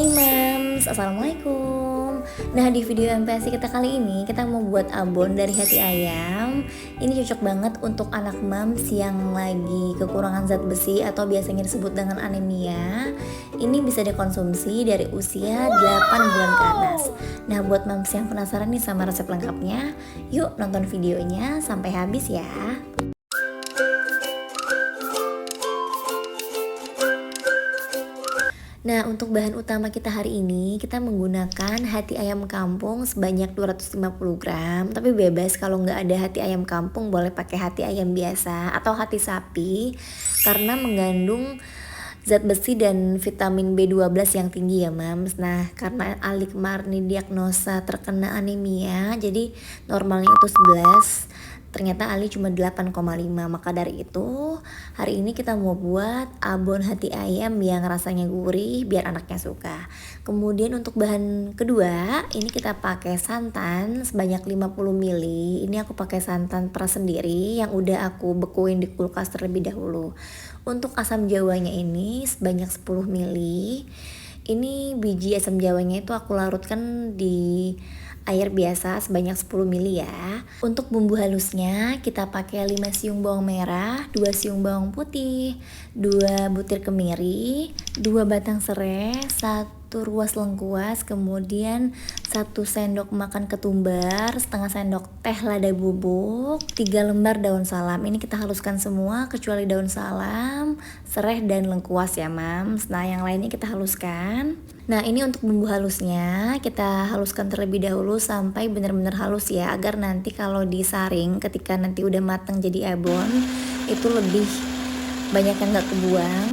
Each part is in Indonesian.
Hai Mams, Assalamualaikum. Nah, di video MPASI kita kali ini kita mau buat abon dari hati ayam. Ini cocok banget untuk anak Mams yang lagi kekurangan zat besi atau biasanya disebut dengan anemia. Ini bisa dikonsumsi dari usia 8 bulan ke atas. Nah, buat Mams yang penasaran nih sama resep lengkapnya, yuk nonton videonya sampai habis ya. Nah, untuk bahan utama kita hari ini, kita menggunakan hati ayam kampung sebanyak 250 gram. Tapi bebas kalau nggak ada hati ayam kampung, boleh pakai hati ayam biasa atau hati sapi. Karena mengandung zat besi dan vitamin B12 yang tinggi ya Mams. Nah, karena Ali kemarin diagnosa terkena anemia, jadi normalnya itu 11. Ternyata Ali cuma 8,5. Maka dari itu hari ini kita mau buat abon hati ayam yang rasanya gurih biar anaknya suka. Kemudian untuk bahan kedua, ini kita pakai santan sebanyak 50 ml. Ini aku pakai santan peras sendiri yang udah aku bekuin di kulkas terlebih dahulu. Untuk asam jawanya ini sebanyak 10 ml. Ini biji asam jawanya itu aku larutkan di air biasa sebanyak 10 ml ya. Untuk bumbu halusnya kita pakai 5 siung bawang merah, 2 siung bawang putih, 2 butir kemiri, 2 batang serai, 1 ruas lengkuas, kemudian 1 sendok makan ketumbar, setengah sendok teh lada bubuk, 3 lembar daun salam. Ini kita haluskan semua kecuali daun salam, serai dan lengkuas ya Mams. Nah, yang lainnya kita haluskan. Nah, ini untuk bumbu halusnya kita haluskan terlebih dahulu sampai benar-benar halus ya, agar nanti kalau disaring ketika nanti udah matang jadi abon itu lebih banyak yang nggak kebuang.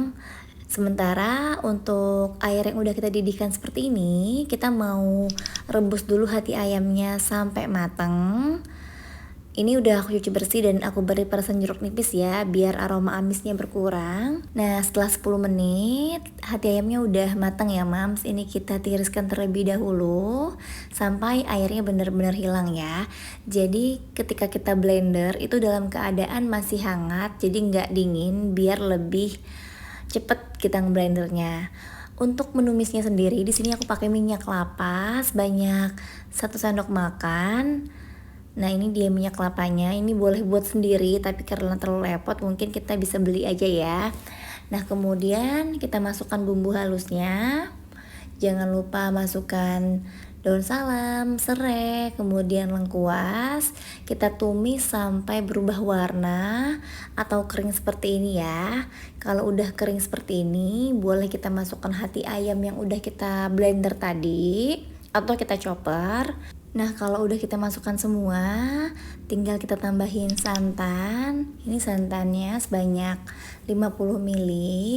Sementara untuk air yang udah kita didihkan seperti ini, kita mau rebus dulu hati ayamnya sampai matang. Ini udah aku cuci bersih dan aku beri perasan jeruk nipis ya, biar aroma amisnya berkurang. Nah, setelah 10 menit hati ayamnya udah matang ya Mams. Ini kita tiriskan terlebih dahulu sampai airnya benar-benar hilang ya. Jadi ketika kita blender itu dalam keadaan masih hangat, jadi nggak dingin, biar lebih cepet kita ngeblendernya. Untuk menumisnya sendiri, di sini aku pakai minyak kelapa sebanyak 1 sendok makan. Nah, ini dia minyak kelapanya. Ini boleh buat sendiri, tapi karena terlalu repot mungkin kita bisa beli aja ya. Nah, kemudian kita masukkan bumbu halusnya. Jangan lupa masukkan daun salam, serai, kemudian lengkuas. Kita tumis sampai berubah warna atau kering seperti ini ya. Kalau udah kering seperti ini, boleh kita masukkan hati ayam yang udah kita blender tadi atau kita chopper. Nah, kalau udah kita masukkan semua, tinggal kita tambahin santan. Ini santannya sebanyak 50 ml,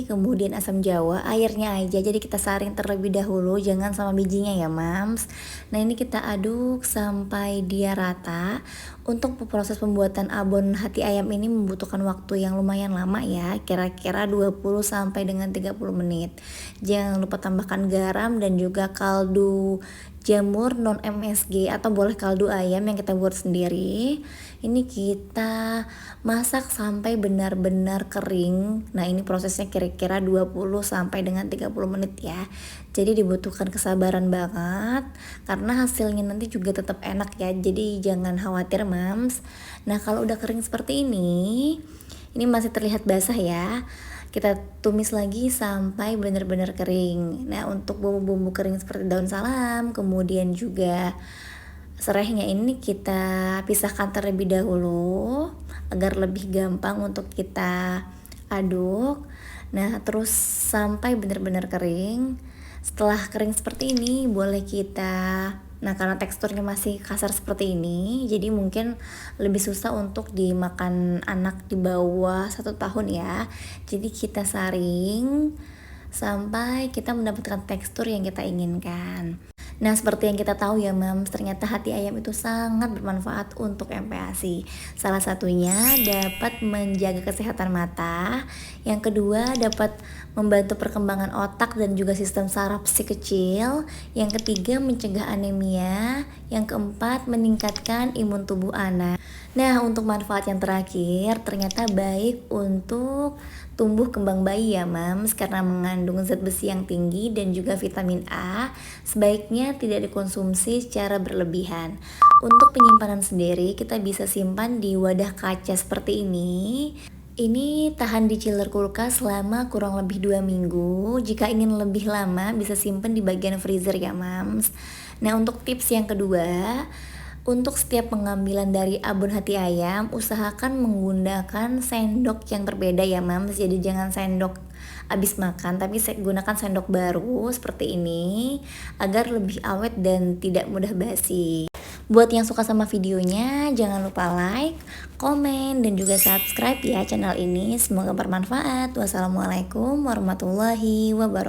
kemudian asam jawa, airnya aja. Jadi kita saring terlebih dahulu, jangan sama bijinya ya Mams. Nah, ini kita aduk sampai dia rata. Untuk proses pembuatan abon hati ayam ini membutuhkan waktu yang lumayan lama ya, kira-kira 20 sampai dengan 30 menit. Jangan lupa tambahkan garam dan juga kaldu jamur non MSG atau boleh kaldu ayam yang kita buat sendiri. Ini kita masak sampai benar-benar kering. Nah, ini prosesnya kira-kira 20 sampai dengan 30 menit ya. Jadi dibutuhkan kesabaran banget karena hasilnya nanti juga tetap enak ya. Jadi jangan khawatir Mams. Nah, kalau udah kering seperti ini masih terlihat basah ya. Kita tumis lagi sampai benar-benar kering. Nah, untuk bumbu-bumbu kering seperti daun salam, kemudian juga serainya ini kita pisahkan terlebih dahulu agar lebih gampang untuk kita aduk. Nah, terus sampai benar-benar kering. Setelah kering seperti ini, boleh kita karena teksturnya masih kasar seperti ini, jadi mungkin lebih susah untuk dimakan anak di bawah 1 tahun ya. Jadi kita saring sampai kita mendapatkan tekstur yang kita inginkan. Nah, seperti yang kita tahu ya Mams, ternyata hati ayam itu sangat bermanfaat untuk MPASI. Salah satunya dapat menjaga kesehatan mata, yang kedua dapat membantu perkembangan otak dan juga sistem saraf si kecil, yang ketiga mencegah anemia, yang keempat meningkatkan imun tubuh anak. Nah, untuk manfaat yang terakhir, ternyata baik untuk tumbuh kembang bayi ya, Mams, karena mengandung zat besi yang tinggi dan juga vitamin A, sebaiknya tidak dikonsumsi secara berlebihan. Untuk penyimpanan sendiri, kita bisa simpan di wadah kaca seperti ini. Ini tahan di chiller kulkas selama kurang lebih 2 minggu. Jika ingin lebih lama, bisa simpan di bagian freezer ya, Mams. Nah, untuk tips yang kedua, untuk setiap pengambilan dari abon hati ayam, usahakan menggunakan sendok yang berbeda ya, Mams. Jadi jangan sendok habis makan, tapi gunakan sendok baru seperti ini agar lebih awet dan tidak mudah basi. Buat yang suka sama videonya, jangan lupa like, komen, dan juga subscribe ya channel ini. Semoga bermanfaat. Wassalamualaikum warahmatullahi wabarakatuh.